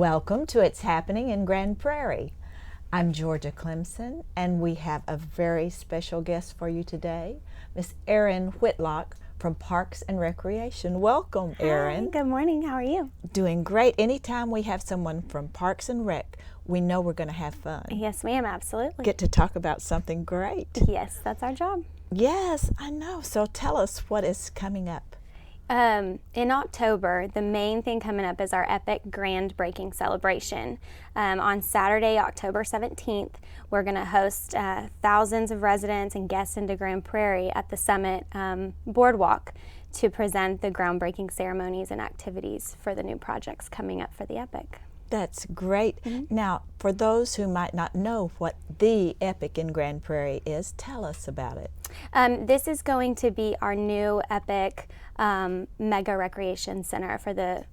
Welcome to It's Happening in Grand Prairie. I'm Georgia Clemson, and we have a very special guest for you today, Miss Erin Whitlock from Parks and Recreation. Welcome, Erin. Hi, good morning. How are you? Doing great. Anytime we have someone from Parks and Rec, we know we're going to have fun. Yes, ma'am, absolutely. Get to talk about something great. Yes, that's our job. Yes, I know. So tell us what is coming up. In October, the main thing coming up is our epic groundbreaking celebration. On Saturday, October 17th, we're going to host thousands of residents and guests into Grand Prairie at the Summit Boardwalk to present the groundbreaking ceremonies and activities for the new projects coming up for the epic. That's great. Now, for those who might not know what the Epic in Grand Prairie is, tell us about it. This is going to be our new epic mega recreation center for the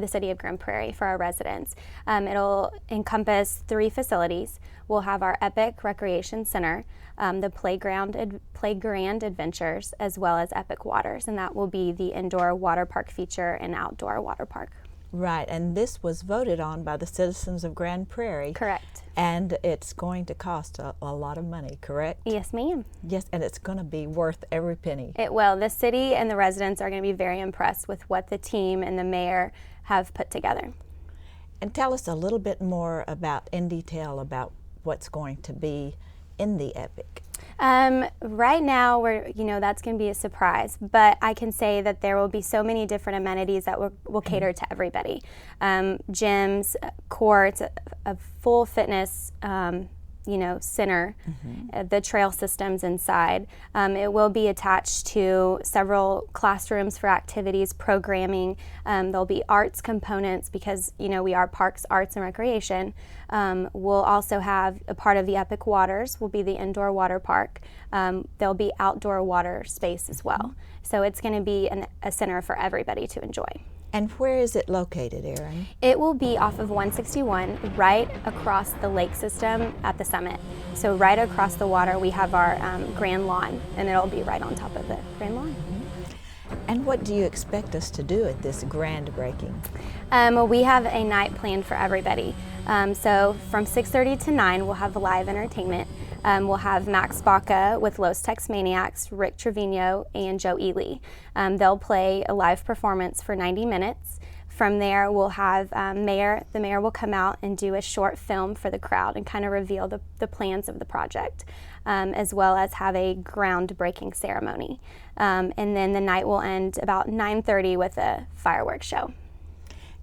city of Grand Prairie for our residents. It'll encompass 3 facilities. We'll have our epic recreation center, the playground adventures, as well as epic waters, and that will be the indoor water park feature and outdoor water park. Right, and this was voted on by the citizens of Grand Prairie. Correct. And it's going to cost a lot of money, correct? Yes, ma'am. Yes, and it's going to be worth every penny. It will. The city and the residents are going to be very impressed with what the team and the mayor have put together. And tell us a little bit more in detail about what's going to be in the Epic. Right now, that's going to be a surprise, but I can say that there will be so many different amenities that will cater to everybody. Gyms, courts, a full fitness, center, the trail systems inside. It will be attached to several classrooms for activities, programming. There'll be arts components because, we are Parks, Arts, and Recreation. We'll also have a part of the Epic Waters will be the indoor water park. There'll be outdoor water space as well. So it's going to be a center for everybody to enjoy. And where is it located, Erin? It will be off of 161, right across the lake system at the Summit. So right across the water, we have our grand lawn, and it'll be right on top of the grand lawn. And what do you expect us to do at this groundbreaking? We have a night planned for everybody. So from 6:30 to 9, we'll have live entertainment. We'll have Max Baca with Los Tex Maniacs, Rick Trevino, and Joe Ely. They'll play a live performance for 90 minutes. From there, we'll have the mayor will come out and do a short film for the crowd and kind of reveal the plans of the project, as well as have a groundbreaking ceremony. And then the night will end about 9:30 with a fireworks show.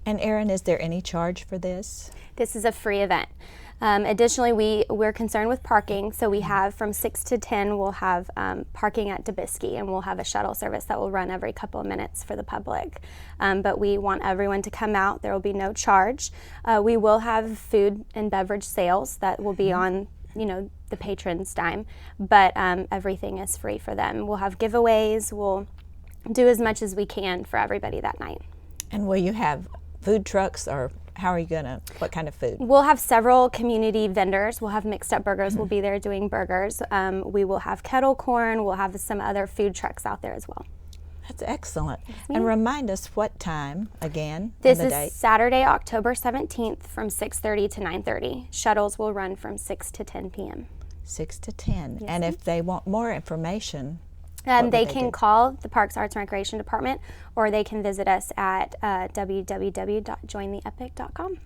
And Erin, is there any charge for this? This is a free event. Additionally, we're concerned with parking, so we have from 6 to 10, we'll have parking at Dubisky, and we'll have a shuttle service that will run every couple of minutes for the public. But we want everyone to come out. There will be no charge. We will have food and beverage sales that will be on, the patrons' dime, but everything is free for them. We'll have giveaways. We'll do as much as we can for everybody that night. And will you have food trucks, or how are you what kind of food? We'll have several community vendors. We'll have Mixed Up Burgers. We'll be there doing burgers. We will have kettle corn. We'll have some other food trucks out there as well. That's excellent. And remind us what time again? This is Saturday, October 17th from 6:30 to 9:30. Shuttles will run from 6 to 10 p.m. 6 to 10. Yes, and if they want more information, they can call the Parks, Arts, and Recreation Department, or they can visit us at www.jointheepic.com.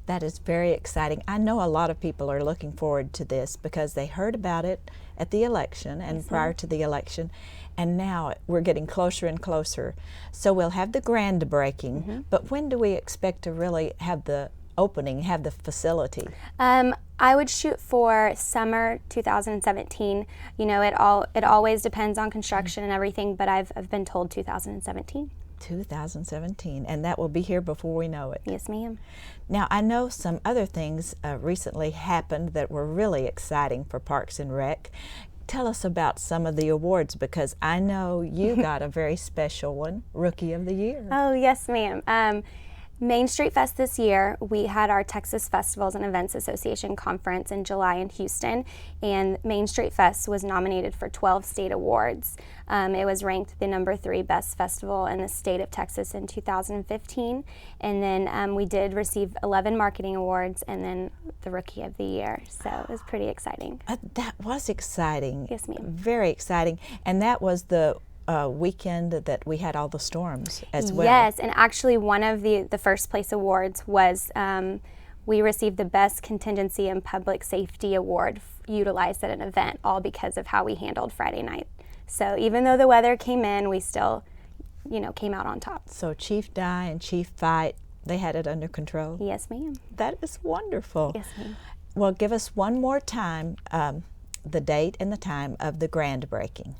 That is very exciting. I know a lot of people are looking forward to this because they heard about it at the election and prior to the election, and now we're getting closer and closer. So we'll have the groundbreaking, but when do we expect to really have the opening, have the facility? I would shoot for summer 2017. It always depends on construction and everything, but I've been told 2017. 2017, and that will be here before we know it. Yes, ma'am. Now, I know some other things recently happened that were really exciting for Parks and Rec. Tell us about some of the awards, because I know you got a very special one, Rookie of the Year. Oh, yes, ma'am. Main Street Fest this year, we had our Texas Festivals and Events Association conference in July in Houston, and Main Street Fest was nominated for 12 state awards. It was ranked the #3 best festival in the state of Texas in 2015, and then we did receive 11 marketing awards and then the Rookie of the Year, so it was pretty exciting. That was exciting. Yes, ma'am. Very exciting. And that was the weekend that we had all the storms as well. Yes, and actually one of the first place awards was we received the Best Contingency and Public Safety Award utilized at an event, all because of how we handled Friday night. So even though the weather came in, we still, came out on top. So Chief Dye and Chief Fight, they had it under control? Yes, ma'am. That is wonderful. Yes, ma'am. Well, give us one more time the date and the time of the groundbreaking.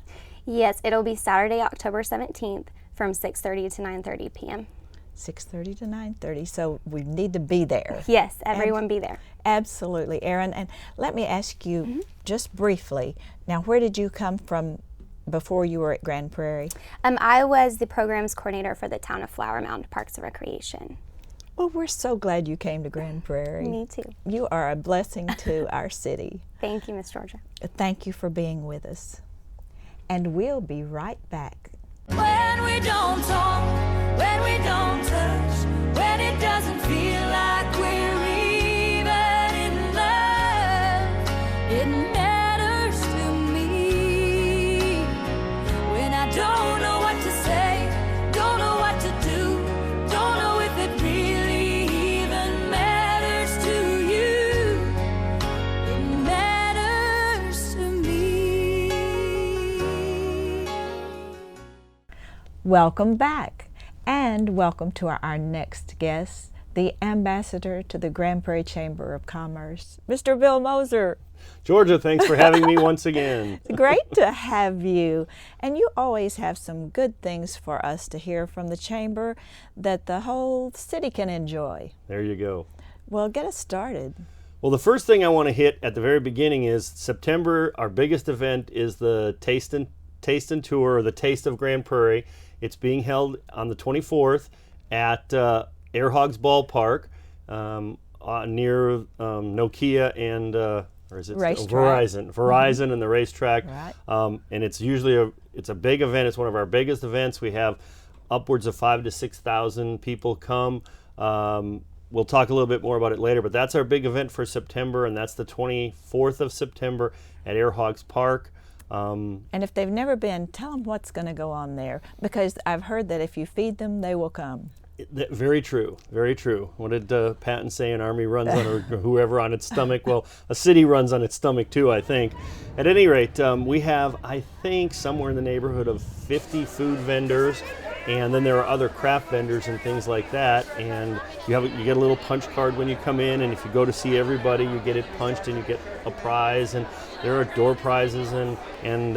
Yes, it'll be Saturday, October 17th from 6:30 to 9:30 p.m. 6:30 to 9:30, so we need to be there. Yes, everyone be there. Absolutely, Erin. And let me ask you just briefly, now where did you come from before you were at Grand Prairie? I was the programs coordinator for the town of Flower Mound Parks and Recreation. Well, we're so glad you came to Grand Prairie. Me too. You are a blessing to our city. Thank you, Miss Georgia. Thank you for being with us. And we'll be right back. When we don't talk, when we don't touch, when it doesn't feel like we're even in love, it matters to me. When I don't know what to say, don't know what to do, don't know if it really even matters to you, it matters to me. Welcome back, and welcome to our next guest, the ambassador to the Grand Prairie Chamber of Commerce, Mr. Bill Moser. Georgia, thanks for having me once again. It's great to have you, and you always have some good things for us to hear from the Chamber that the whole city can enjoy. There you go. Well, get us started. Well, the first thing I want to hit at the very beginning is September. Our biggest event is the Taste and Tour, or the Taste of Grand Prairie. It's being held on the 24th at Air Hogs Ballpark near Nokia and or is it Verizon and the racetrack. Right. And it's usually it's a big event. It's one of our biggest events. We have upwards of 5,000 to 6,000 people come. We'll talk a little bit more about it later, but that's our big event for September, and that's the 24th of September at Air Hogs Park. And if they've never been, tell them what's going to go on there, because I've heard that if you feed them, they will come. Very true, very true. What did Patton say? An army runs on, or whoever, on its stomach? Well, a city runs on its stomach too, I think. At any rate, we have, I think, somewhere in the neighborhood of 50 food vendors, and then there are other craft vendors and things like that. And you get a little punch card when you come in, and if you go to see everybody, you get it punched and you get a prize. And there are door prizes, and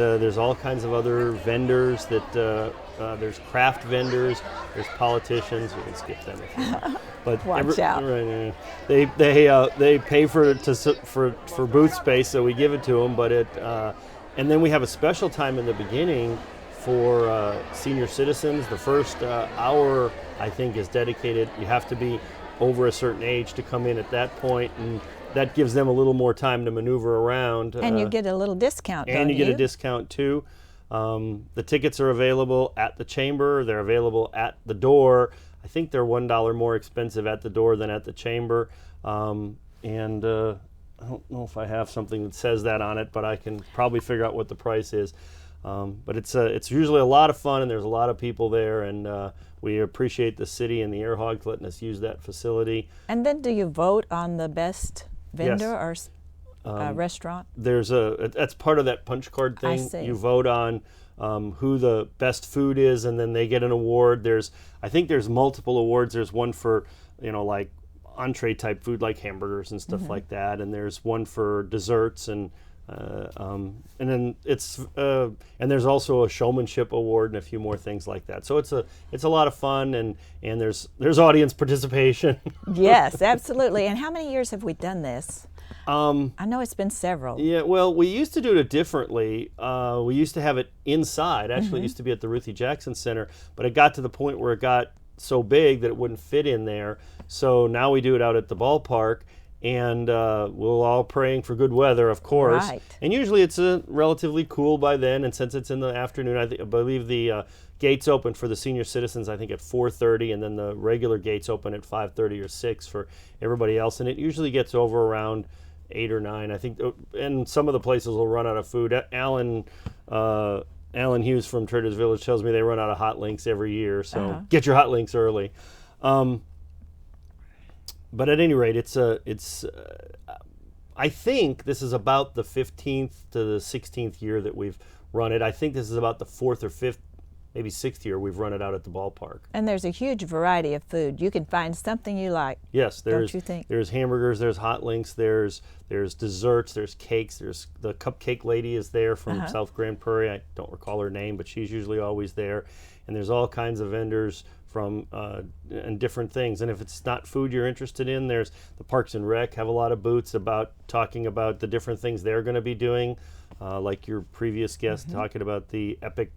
there's all kinds of other vendors that. There's craft vendors, there's politicians. You can skip them if you want. But Watch out. Right, they pay for booth space, so we give it to them. But and then we have a special time in the beginning for senior citizens. The first hour, I think, is dedicated. You have to be over a certain age to come in at that point, and that gives them a little more time to maneuver around. And you get a little discount, don't you? And you get a discount too. The tickets are available at the chamber. They're available at the door. I think they're $1 more expensive at the door than at the chamber. And I don't know if I have something that says that on it, but I can probably figure out what the price is. But it's usually a lot of fun, and there's a lot of people there, and we appreciate the city and the Air Hogs letting us use that facility. And then do you vote on the best vendor Yes. or restaurant? That's part of that punch card thing. I see. You vote on who the best food is, and then they get an award. I think there's multiple awards. There's one for, like entree type food like hamburgers and stuff like that, and there's one for desserts, and then and there's also a showmanship award and a few more things like that. So it's a lot of fun, and there's audience participation. Yes, absolutely. And how many years have we done this? I know it's been several. Yeah, well, we used to do it differently. We used to have it inside. Actually, it used to be at the Ruthie Jackson Center, but it got to the point where it got so big that it wouldn't fit in there. So now we do it out at the ballpark, and we're all praying for good weather, of course. Right. And usually it's relatively cool by then, and since it's in the afternoon, I believe the gates open for the senior citizens, I think at 4:30, and then the regular gates open at 5:30 or 6 for everybody else, and it usually gets over around 8 or 9, I think, and some of the places will run out of food. Alan Hughes from Traders Village tells me they run out of hot links every year, so get your hot links early. But at any rate, I think this is about the 15th to the 16th year that we've run it. I think this is about the 4th or 5th, maybe 6th year we've run it out at the ballpark. And there's a huge variety of food. You can find something you like. Yes, don't you think? There's hamburgers, there's hot links, there's desserts, there's cakes, there's the cupcake lady is there from South Grand Prairie. I don't recall her name, but she's usually always there. And there's all kinds of vendors from and different things. And if it's not food you're interested in, there's the Parks and Rec have a lot of booths talking about the different things they're going to be doing, like your previous guest talking about the Epic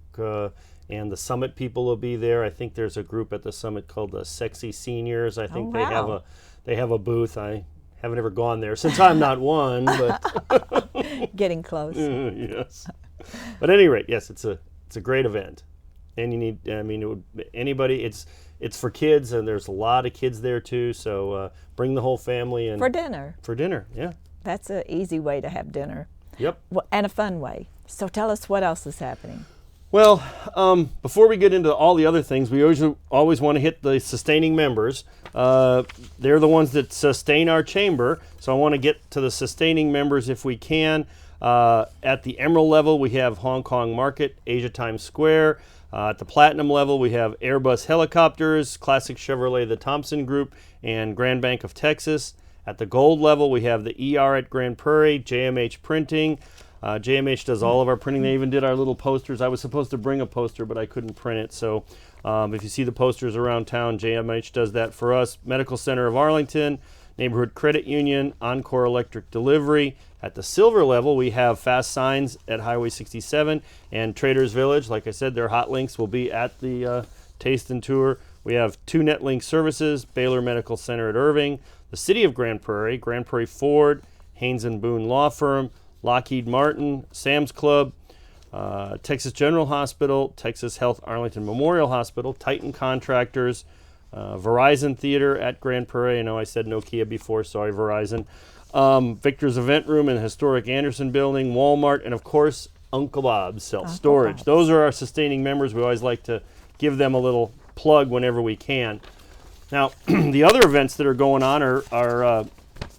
and the Summit people will be there. I think there's a group at the Summit called the Sexy Seniors. I think they have a booth. I haven't ever gone there since I'm not one, but getting close. Yes. But at any rate, yes, it's a great event. And you need, anybody, it's for kids, and there's a lot of kids there too, so bring the whole family. And for dinner. For dinner, yeah. That's an easy way to have dinner. Yep. And a fun way. So tell us what else is happening. Well, before we get into all the other things, we always want to hit the sustaining members. They're the ones that sustain our chamber, so I want to get to the sustaining members if we can. At the Emerald level, we have Hong Kong Market, Asia Times Square. At the Platinum level, we have Airbus Helicopters, Classic Chevrolet, the Thompson Group, and Grand Bank of Texas. At the Gold level, we have the ER at Grand Prairie, JMH Printing. JMH does all of our printing. They even did our little posters. I was supposed to bring a poster, but I couldn't print it. So if you see the posters around town, JMH does that for us. Medical Center of Arlington, Neighborhood Credit Union, Encore Electric Delivery. At the Silver level, we have Fast Signs at Highway 67 and Traders Village. Like I said, their hot links will be at the Taste and Tour. We have 2 NetLink services, Baylor Medical Center at Irving, the City of Grand Prairie Ford, Haynes and Boone Law Firm, Lockheed Martin, Sam's Club, Texas General Hospital, Texas Health Arlington Memorial Hospital, Titan Contractors, Verizon Theater at Grand Prairie. I know I said Nokia before, sorry Verizon. Victor's Event Room in the historic Anderson Building, Walmart, and of course Uncle Bob's Self-Storage. Those are our sustaining members. We always like to give them a little plug whenever we can. Now, the other events that are going on are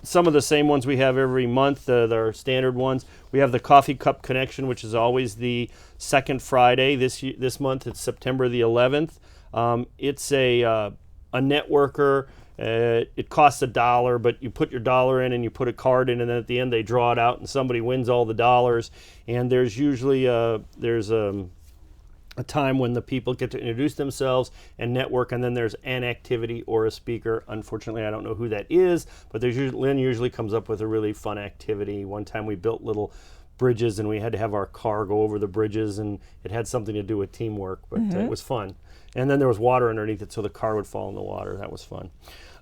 some of the same ones we have every month, our standard ones. We have the Coffee Cup Connection, which is always the second Friday. This month it's September the 11th. It's a networker. It costs $1, but you put your dollar in and you put a card in, and then at the end they draw it out and somebody wins all the dollars. And there's usually a time when the people get to introduce themselves and network, and then there's an activity or a speaker. Unfortunately, I don't know who that is, but Lynn usually comes up with a really fun activity. One time we built little bridges and we had to have our car go over the bridges, and it had something to do with teamwork, but it was fun. And then there was water underneath it so the car would fall in the water. That was fun.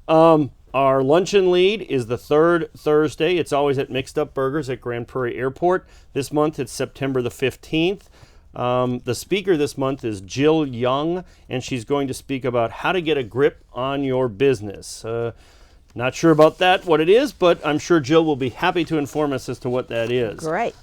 Our luncheon lead is the third Thursday. It's always at Mixed Up Burgers at Grand Prairie Airport. This month it's September the 15th. The speaker this month is Jill Young, and she's going to speak about how to get a grip on your business. Not sure about that, what it is, but I'm sure Jill will be happy to inform us as to what that is. Great.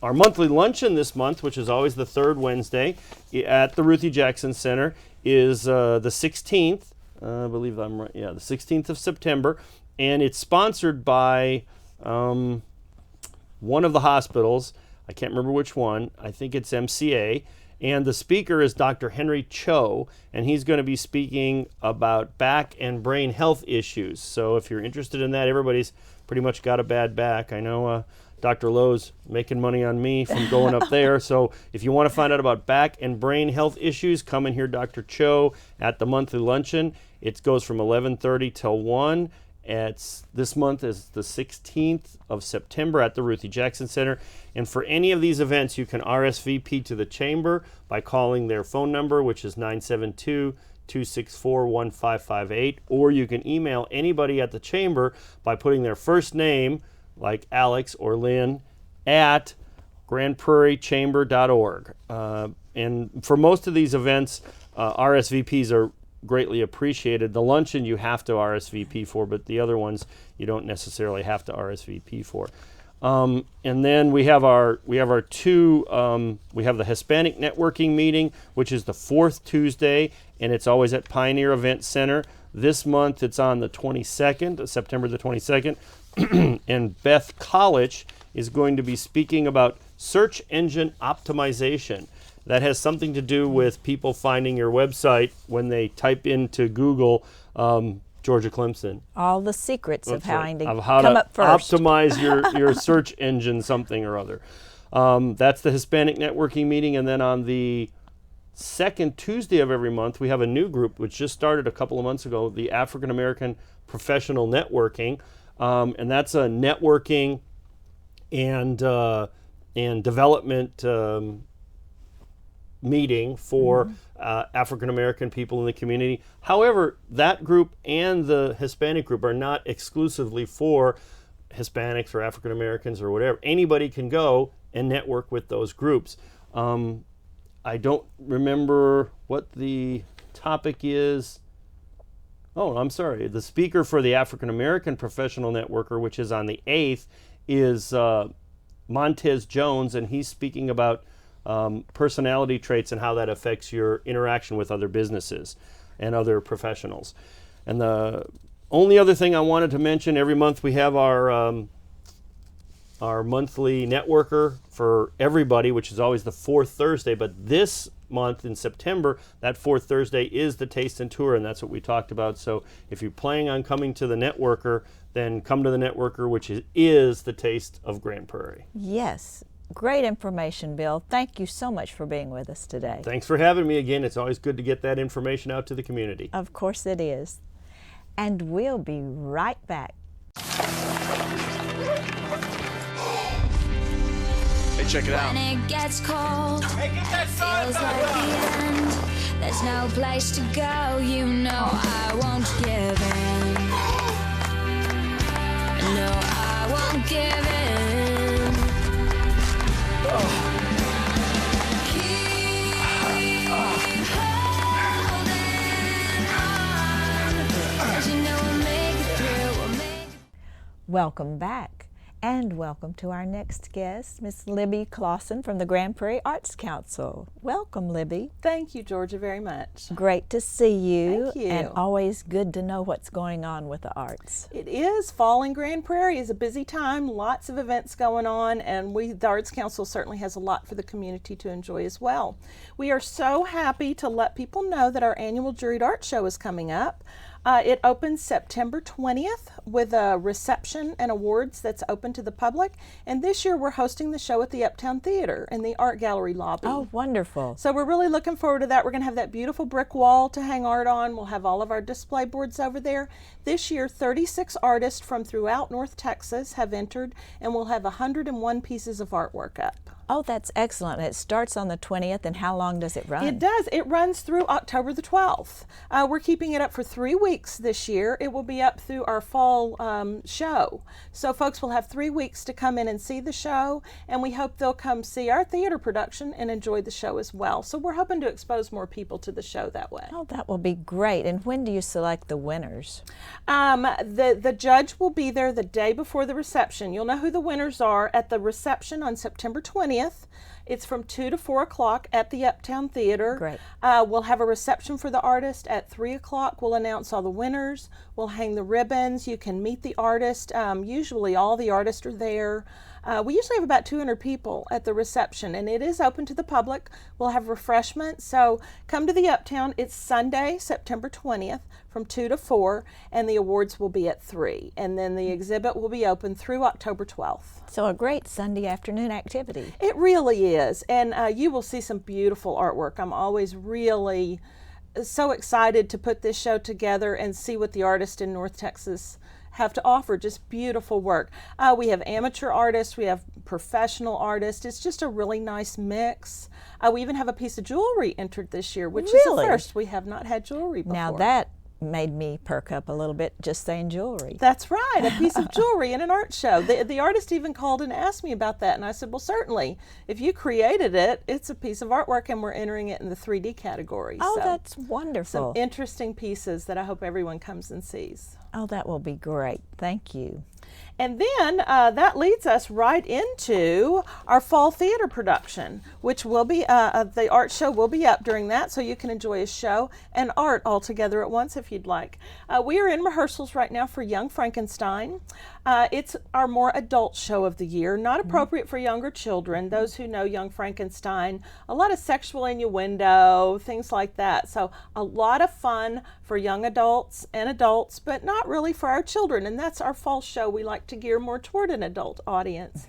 Our monthly luncheon this month, which is always the third Wednesday at the Ruthie Jackson Center, is the 16th. I believe I'm right. Yeah, the 16th of September, and it's sponsored by one of the hospitals. I can't remember which one. I think it's MCA. And the speaker is Dr. Henry Cho, and he's going to be speaking about back and brain health issues. So if you're interested in that, everybody's pretty much got a bad back. I know Dr. Lowe's making money on me from going up there. So if you want to find out about back and brain health issues, come and hear Dr. Cho at the monthly luncheon. It goes from 11:30 till 1. This month is the 16th of September at the Ruthie Jackson Center. And for any of these events, you can RSVP to the Chamber by calling their phone number, which is 972-264-1558, or you can email anybody at the Chamber by putting their first name, like Alex or Lynn, at grandprairiechamber.org. And for most of these events, RSVPs are greatly appreciated. The luncheon you have to RSVP for, but the other ones you don't necessarily have to RSVP for. And then we have the Hispanic networking meeting, which is the fourth Tuesday, and it's always at Pioneer Event Center. This month it's on the 22nd, September the 22nd, and Beth College is going to be speaking about search engine optimization. That has something to do with people finding your website when they type into Google Georgia Clemson. All the secrets of how to come up first. Optimize your search engine something or other. That's the Hispanic networking meeting. And then on the second Tuesday of every month, we have a new group which just started a couple of months ago, the African American Professional Networking. And that's a networking and development meeting for African American people in the community. However, that group and the Hispanic group are not exclusively for Hispanics or African Americans or whatever. Anybody can go and network with those groups. I don't remember what the topic is. Oh, I'm sorry. The speaker for the African American Professional Networker, which is on the 8th, is Montez Jones, and he's speaking about personality traits and how that affects your interaction with other businesses and other professionals. And the only other thing I wanted to mention, every month we have our monthly networker for everybody, which is always the fourth Thursday, but this month in September, that fourth Thursday is the Taste and Tour, and that's what we talked about. So if you're planning on coming to the networker, then come to the networker, which is the Taste of Grand Prairie. Yes. Great information, Bill. Thank you so much for being with us today. Thanks for having me again. It's always good to get that information out to the community. Of course it is. And we'll be right back. Hey, check it out. When it gets cold, feels like the end. There's no place to go, you know I won't give in. No, I won't give in. Welcome back, and welcome to our next guest, Miss Libby Clausen from the Grand Prairie Arts Council. Welcome, Libby. Thank you, Georgia, very much. Great to see you. Thank you. And always good to know what's going on with the arts. It is. Fall in Grand Prairie is a busy time, lots of events going on, and the Arts Council certainly has a lot for the community to enjoy as well. We are so happy to let people know that our annual Juried Art Show is coming up. It opens September 20th with a reception and awards that's open to the public. And this year we're hosting the show at the Uptown Theater in the Art Gallery lobby. Oh, wonderful. So we're really looking forward to that. We're going to have that beautiful brick wall to hang art on. We'll have all of our display boards over there. This year, 36 artists from throughout North Texas have entered, and we'll have 101 pieces of artwork up. Oh, that's excellent. It starts on the 20th, and how long does it run? It does. It runs through October the 12th. We're keeping it up for 3 weeks this year. It will be up through our fall show. So folks will have 3 weeks to come in and see the show, and we hope they'll come see our theater production and enjoy the show as well. So we're hoping to expose more people to the show that way. Oh, that will be great. And when do you select the winners? The judge will be there the day before the reception. You'll know who the winners are at the reception on September 20th. It's from 2 to 4 o'clock at the Uptown Theater. Great. We'll have a reception for the artist at 3 o'clock. We'll announce all the winners. We'll hang the ribbons. You can meet the artist. Usually all the artists are there. We usually have about 200 people at the reception, and it is open to the public. We'll have refreshments. So come to the Uptown. It's Sunday, September 20th from 2 to 4, and the awards will be at 3. And then the exhibit will be open through October 12th. So a great Sunday afternoon activity. It really is, and you will see some beautiful artwork. I'm always really so excited to put this show together and see what the artists in North Texas have to offer. Just beautiful work. We have amateur artists, we have professional artists. It's just a really nice mix. We even have a piece of jewelry entered this year, which is a Really? first. We have not had jewelry before. Now that made me perk up a little bit just saying jewelry. That's right, a piece of jewelry in an art show. The artist even called and asked me about that, and I said, well, certainly. If you created it, it's a piece of artwork, and we're entering it in the 3D category. Oh, So that's some wonderful. interesting pieces that I hope everyone comes and sees. Oh, that will be great. Thank you. And then that leads us right into our fall theater production, which will be, the art show will be up during that, so you can enjoy a show and art all together at once if you'd like. We are in rehearsals right now for Young Frankenstein. It's our more adult show of the year, not appropriate for younger children. Those who know Young Frankenstein, a lot of sexual innuendo, things like that. So a lot of fun for young adults and adults, but not really for our children. And that's our fall show. We like to gear more toward an adult audience.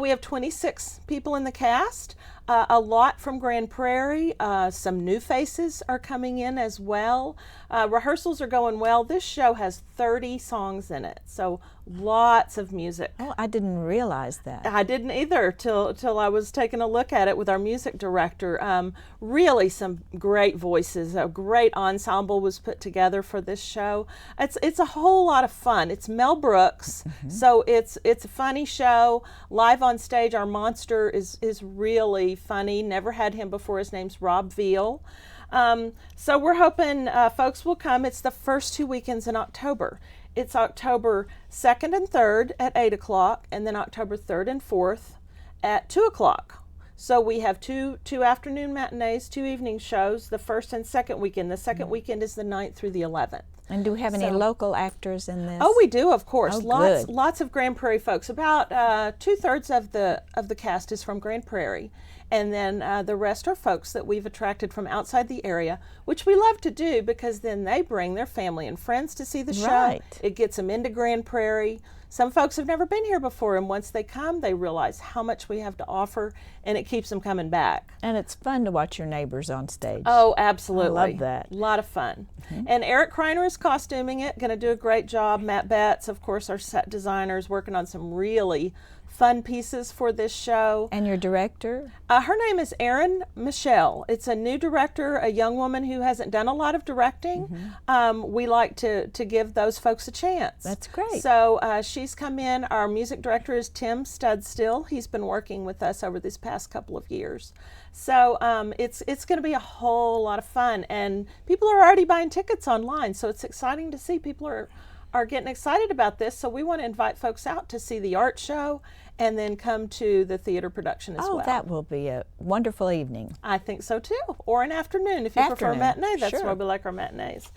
We have 26 people in the cast. A lot from Grand Prairie. Some new faces are coming in as well. Rehearsals are going well. This show has 30 songs in it, so lots of music. Oh, I didn't realize that. I didn't either till I was taking a look at it with our music director. Really some great voices. A great ensemble was put together for this show. It's a whole lot of fun. It's Mel Brooks, so it's a funny show. Live on stage, our monster is really funny. Never had him before. His name's Rob Veal. So we're hoping folks will come. It's the first 2 weekends in October. It's October 2nd and 3rd at 8 o'clock, and then October 3rd and 4th at 2 o'clock. So we have two afternoon matinees, 2 evening shows, the first and second weekend. The second weekend is the 9th through the 11th. And do we have any So- local actors in this? Oh, we do, of course. Oh, lots good. of Grand Prairie folks. About 2/3 of the cast is from Grand Prairie, and then the rest are folks that we've attracted from outside the area, which we love to do because then they bring their family and friends to see the show. Right. It gets them into Grand Prairie. Some folks have never been here before, and once they come, they realize how much we have to offer, and it keeps them coming back. And it's fun to watch your neighbors on stage. Oh, absolutely. I love that. A lot of fun. And Eric Kreiner is costuming it, going to do a great job. Matt Betts, of course, our set designer, is working on some really fun pieces for this show. And your director? Her name is Erin Michelle. It's a new director, a young woman who hasn't done a lot of directing. We like to give those folks a chance. That's great. So she's come in. Our music director is Tim Studstill. He's been working with us over these past couple of years. So it's going to be a whole lot of fun. And people are already buying tickets online, so it's exciting to see people are getting excited about this. So we want to invite folks out to see the art show and then come to the theater production as well. Oh, that will be a wonderful evening. I think so too. Or an afternoon if you prefer Afternoon, matinee. That's sure. why we like our matinees.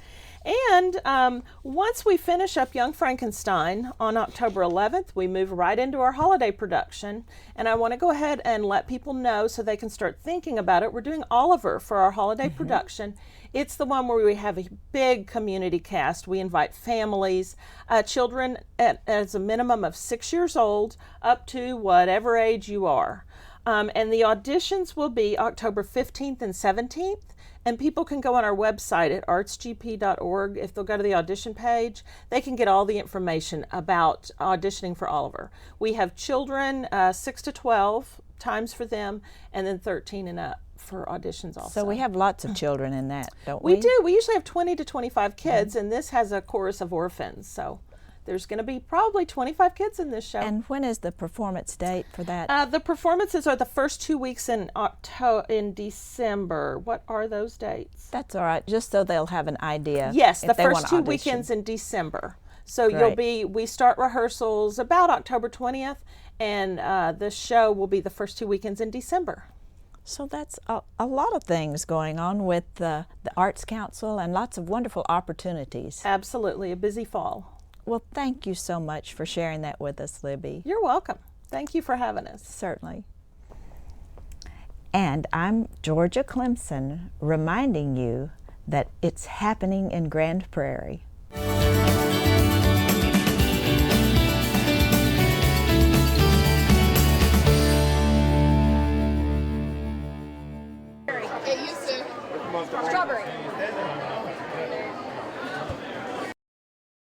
And once we finish up Young Frankenstein on October 11th, we move right into our holiday production. And I want to go ahead and let people know so they can start thinking about it. We're doing Oliver for our holiday production. It's the one where we have a big community cast. We invite families, children as a minimum of 6 years old, up to whatever age you are. And the auditions will be October 15th and 17th. And people can go on our website at artsgp.org. If they'll go to the audition page, they can get all the information about auditioning for Oliver. We have children 6 to 12 times for them, and then 13 and up for auditions also. So we have lots of children in that, don't we? We do. We usually have 20 to 25 kids, and this has a chorus of orphans. So there's going to be probably 25 kids in this show. And when is the performance date for that? The performances are the first 2 weeks in December. What are those dates? That's all right, just so they'll have an idea. Yes, if the they first wanna 2 audition. weekends in December. So Great. we start rehearsals about October 20th, and the show will be the first 2 weekends in December. So that's a lot of things going on with the Arts Council and lots of wonderful opportunities. Absolutely, a busy fall. Well, thank you so much for sharing that with us, Libby. You're welcome. Thank you for having us. Certainly. And I'm Georgia Clemson reminding you that it's happening in Grand Prairie.